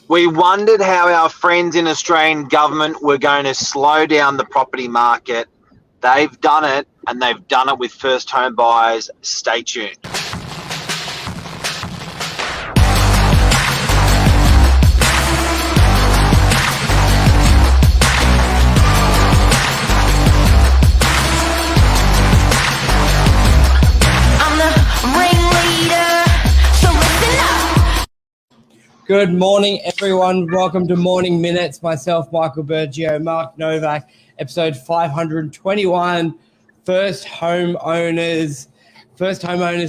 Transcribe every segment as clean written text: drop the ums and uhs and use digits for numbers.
We wondered how our friends in Australian government were going to slow down the property market. They've done it, and they've done it with first home buyers. Stay tuned. Good morning, everyone. Welcome to Morning Minutes. Myself, Michael Bergio, Mark Novak, episode 521. First homeowners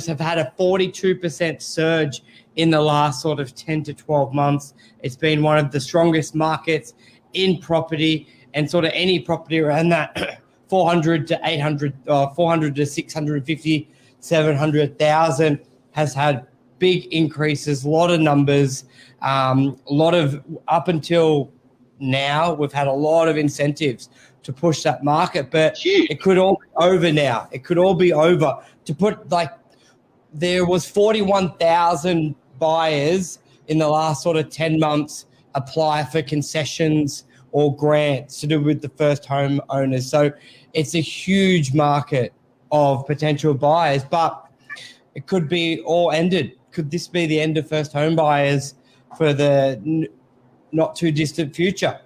have had a 42% surge in the last sort of 10 to 12 months. It's been one of the strongest markets in property, and sort of any property around that 400 to 800, 400 to 650, 700,000 has had big increases, a lot of numbers, up until now, we've had a lot of incentives to push that market, but it could all be over now. It could all be over. There was 41,000 buyers in the last sort of 10 months apply for concessions or grants to do with the first home owners. So it's a huge market of potential buyers, but it could be all ended. Could this be the end of first home buyers for the not too distant future?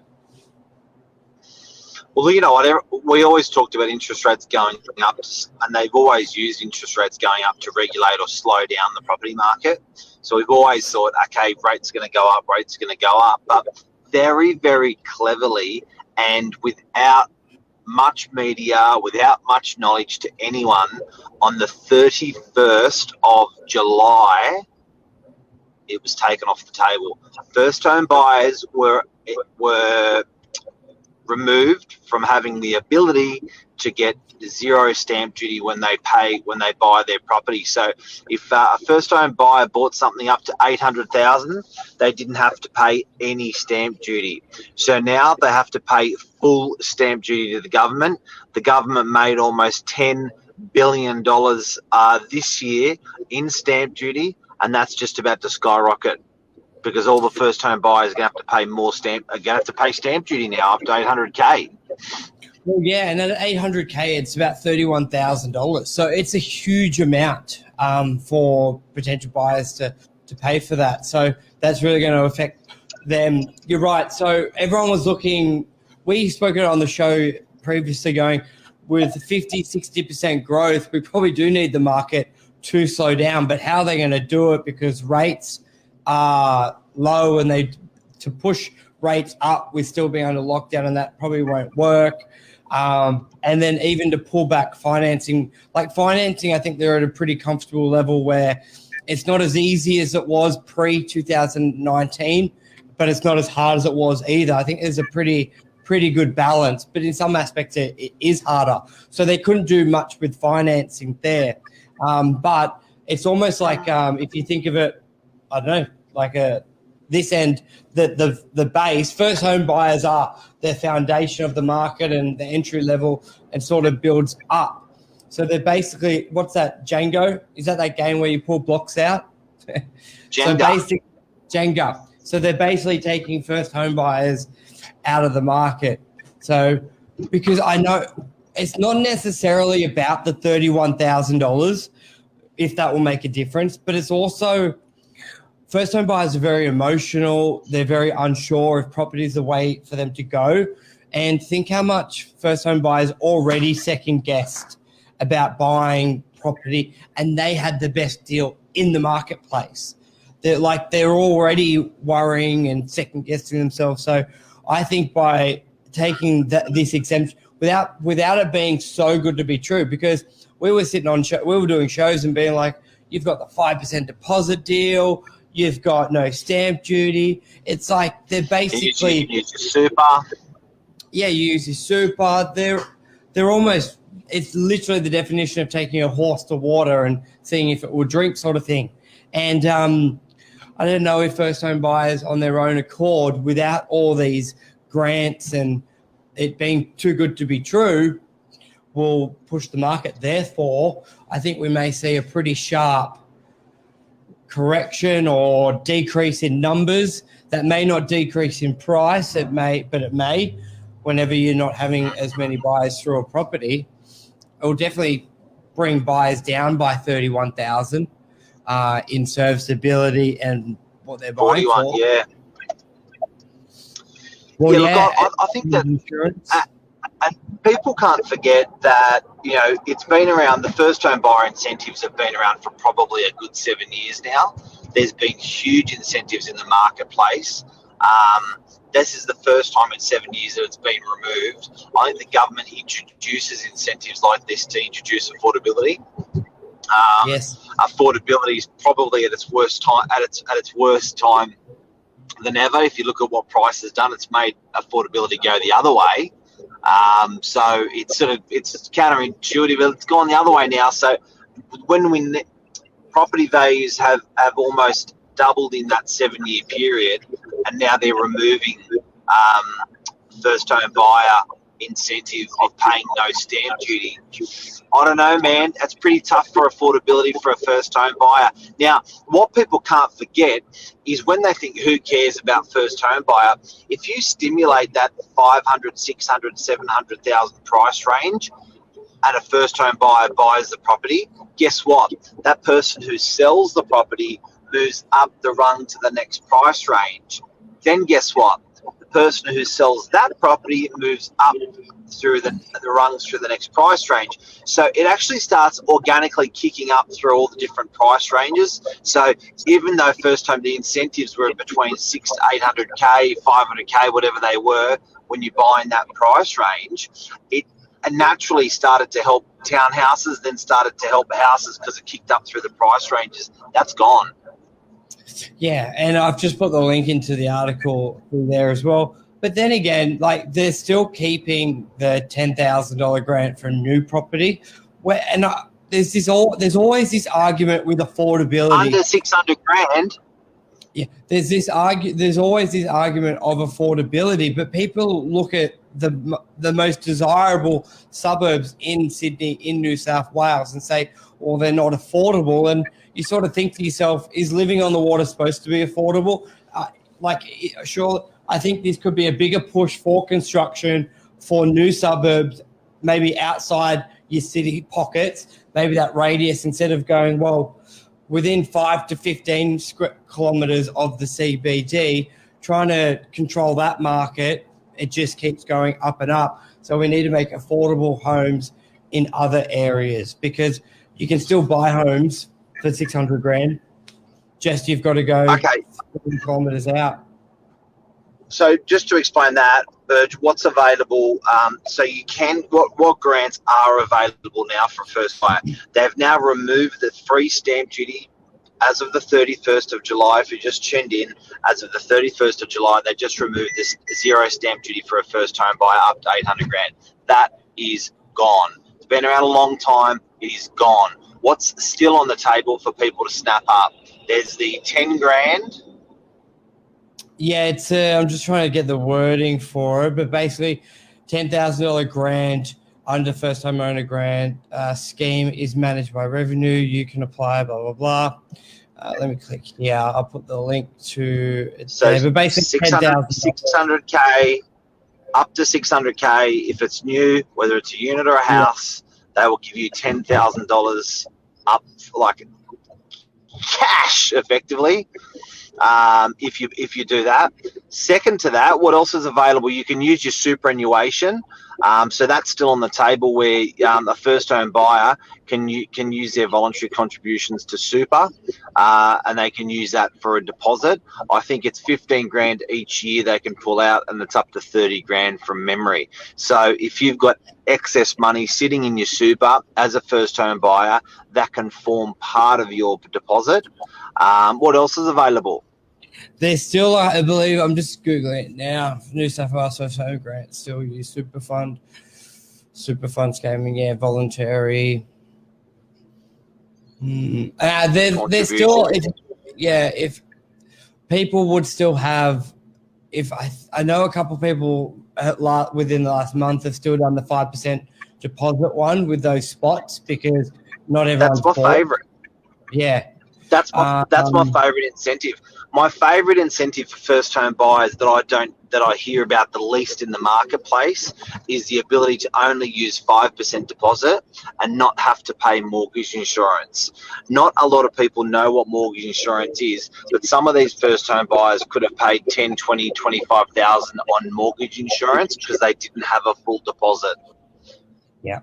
Well, you know what? We always talked about interest rates going up, and they've always used interest rates going up to regulate or slow down the property market. So we've always thought, okay, rates going to go up, but very, very cleverly and without much media, without much knowledge to anyone, on the 31st of July, it was taken off the table. First home buyers were removed from having the ability to get zero stamp duty when they buy their property. So if a first home buyer bought something up to 800,000, they didn't have to pay any stamp duty. So now they have to pay full stamp duty to the government. The government made almost $10 billion this year in stamp duty, and that's just about to skyrocket, because all the first home buyers are going to have to pay stamp duty now up to $800K. Well, yeah, and at $800K, it's about $31,000. So it's a huge amount for potential buyers to pay for that. So that's really going to affect them. You're right. So everyone was looking, we spoke on the show previously, going with 50, 60% growth, we probably do need the market to slow down. But how are they going to do it? Because rates are low, and to push rates up with still being under lockdown, and that probably won't work. And then even to pull back financing, I think they're at a pretty comfortable level where it's not as easy as it was pre-2019, but it's not as hard as it was either. I think there's a pretty good balance, but in some aspects it is harder. So they couldn't do much with financing there. But it's almost like if you think of it, I don't know, like this end, the base, first home buyers are the foundation of the market and the entry level, and sort of builds up. So they're basically, what's that, Django? Is that game where you pull blocks out? Jenga. So they're basically taking first home buyers out of the market. So because I know it's not necessarily about the $31,000, if that will make a difference, but it's also, first home buyers are very emotional. They're very unsure if property is the way for them to go. And think how much first home buyers already second guessed about buying property, and they had the best deal in the marketplace. They're already worrying and second guessing themselves. So I think by taking this exemption without it being so good to be true, because we were sitting on we were doing shows and being like, you've got the 5% deposit deal, you've got no stamp duty. It's like they're basically you use your super. Yeah, you use your super. They're almost, it's literally the definition of taking a horse to water and seeing if it will drink, sort of thing. And I don't know if first home buyers on their own accord, without all these grants and it being too good to be true, will push the market. Therefore, I think we may see a pretty sharp correction or decrease in numbers. That may not decrease in price. It may, whenever you're not having as many buyers through a property. It will definitely bring buyers down by 31,000 in serviceability and what they're buying 41, for. yeah. Well, yeah, look, I think that insurance. and people can't forget that, it's been around, the first home buyer incentives have been around for probably a good 7 years now. There's been huge incentives in the marketplace. This is the first time in 7 years that it's been removed. I think the government introduces incentives like this to introduce affordability. Yes. Affordability is probably at its worst time than ever. If you look at what price has done, it's made affordability go the other way. So it's counterintuitive, but it's gone the other way now. So when property values have almost doubled in that 7-year period, and now they're removing first home buyer incentive of paying no stamp duty. I don't know, man. That's pretty tough for affordability for a first home buyer. Now, what people can't forget is when they think, who cares about first home buyer, if you stimulate that 500, 600, 700,000 price range and a first home buyer buys the property, guess what? That person who sells the property moves up the rung to the next price range. Then guess what? The person who sells that property moves up through the rungs through the next price range. So it actually starts organically kicking up through all the different price ranges. So even though first home, the incentives were between 6 to 800K, 500K, whatever they were, when you buy in that price range, it naturally started to help townhouses, then started to help houses because it kicked up through the price ranges. That's gone. Yeah, and I've just put the link into the article there as well. But then again, like, they're still keeping the $10,000 grant for new property. There's always this argument with affordability. Under 600 grand. Yeah, there's always this argument of affordability, but people look at the most desirable suburbs in Sydney, in New South Wales, and say, well, they're not affordable. And you sort of think to yourself, is living on the water supposed to be affordable? Sure, I think this could be a bigger push for construction for new suburbs, maybe outside your city pockets, maybe that radius, instead of going, well, within 5 to 15 kilometres of the CBD, trying to control that market, it just keeps going up and up. So we need to make affordable homes in other areas, because you can still buy homes for 600 grand. Just you've got to go 15 kilometres out. So just to explain that, Burge, what's available? So you can, what grants are available now for first buyer? They've now removed the free stamp duty as of the 31st of July. If you just tuned in, as of the 31st of July, they just removed this zero stamp duty for a first home buyer up to 800 grand. That is gone. It's been around a long time. It is gone. What's still on the table for people to snap up? There's the 10 grand. Yeah, it's. I'm just trying to get the wording for it, but basically, $10,000 grant under first home owner grant scheme is managed by revenue. You can apply, blah, blah, blah. Let me click here. I'll put the link to it. So there, but basically 600K, up to 600K. If it's new, whether it's a unit or a house, they will give you $10,000 up, like cash, effectively. If you do that. Second to that, what else is available? You can use your superannuation. So that's still on the table, where a first home buyer can use their voluntary contributions to super, and they can use that for a deposit. I think it's 15 grand each year they can pull out, and it's up to 30 grand from memory. So if you've got excess money sitting in your super as a first home buyer, that can form part of your deposit. What else is available? There's still, I believe, I'm just Googling it now, New South Wales First Home Grant still use super fund scheming, voluntary. There's still, if people would still have, if I know a couple of people within the last month have still done the 5% deposit one with those spots, because not everyone's That's my favourite. Yeah. That's my favourite incentive. My favourite incentive for first home buyers that I hear about the least in the marketplace is the ability to only use 5% deposit and not have to pay mortgage insurance. Not a lot of people know what mortgage insurance is, but some of these first home buyers could have paid 10, 20, 25,000 on mortgage insurance because they didn't have a full deposit. Yeah.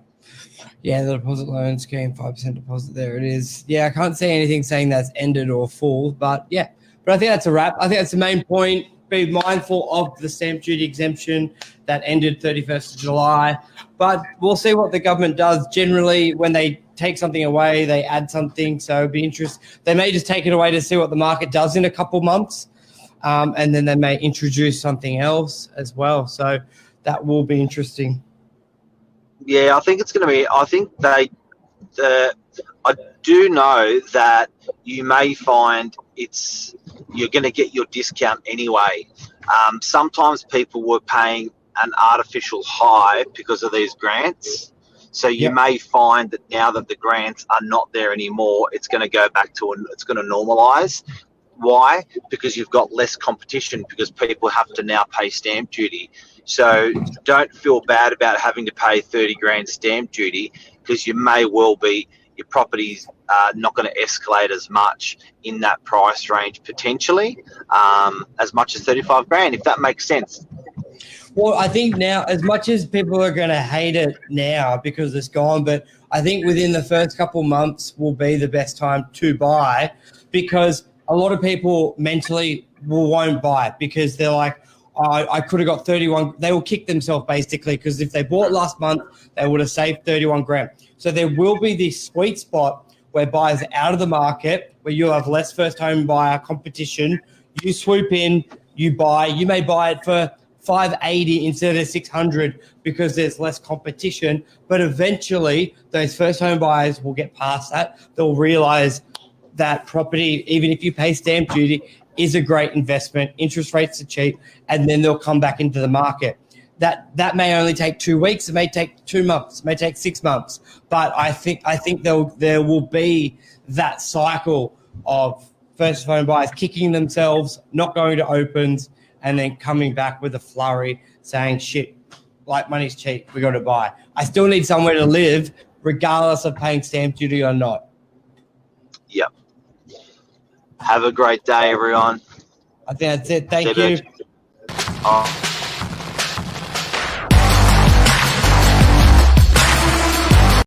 Yeah, the deposit loan scheme, 5% deposit, there it is. Yeah, I can't see anything saying that's ended or full, but yeah. But I think that's a wrap. I think that's the main point. Be mindful of the stamp duty exemption that ended 31st of July. But we'll see what the government does. Generally, when they take something away, they add something. So it'd be interesting. They may just take it away to see what the market does in a couple months. And then they may introduce something else as well. So that will be interesting. Yeah, I think it's going to be. I think I do know that you may find you're going to get your discount anyway. Sometimes people were paying an artificial high because of these grants. So you may find that now that the grants are not there anymore, it's going to go back to it's going to normalise. Why? Because you've got less competition because people have to now pay stamp duty. So don't feel bad about having to pay 30 grand stamp duty because you may well be, your property's not going to escalate as much in that price range potentially, as much as 35 grand, if that makes sense. Well, I think now, as much as people are going to hate it now because it's gone, but I think within the first couple months will be the best time to buy because a lot of people mentally won't buy it because they're like, I could have got 31. They will kick themselves basically because if they bought last month, they would have saved 31 grand. So there will be this sweet spot where buyers are out of the market, where you'll have less first home buyer competition. You swoop in, you buy. You may buy it for $580 instead of $600 because there's less competition. But eventually, those first home buyers will get past that. They'll realize that property, even if you pay stamp duty, is a great investment. Interest rates are cheap, and then they'll come back into the market. That may only take 2 weeks. It may take 2 months. It may take 6 months. But I think there will be that cycle of first home buyers kicking themselves, not going to opens, and then coming back with a flurry saying, shit, like money's cheap, we got to buy. I still need somewhere to live, regardless of paying stamp duty or not. Yep. Have a great day, everyone. I think that's it. Thank you.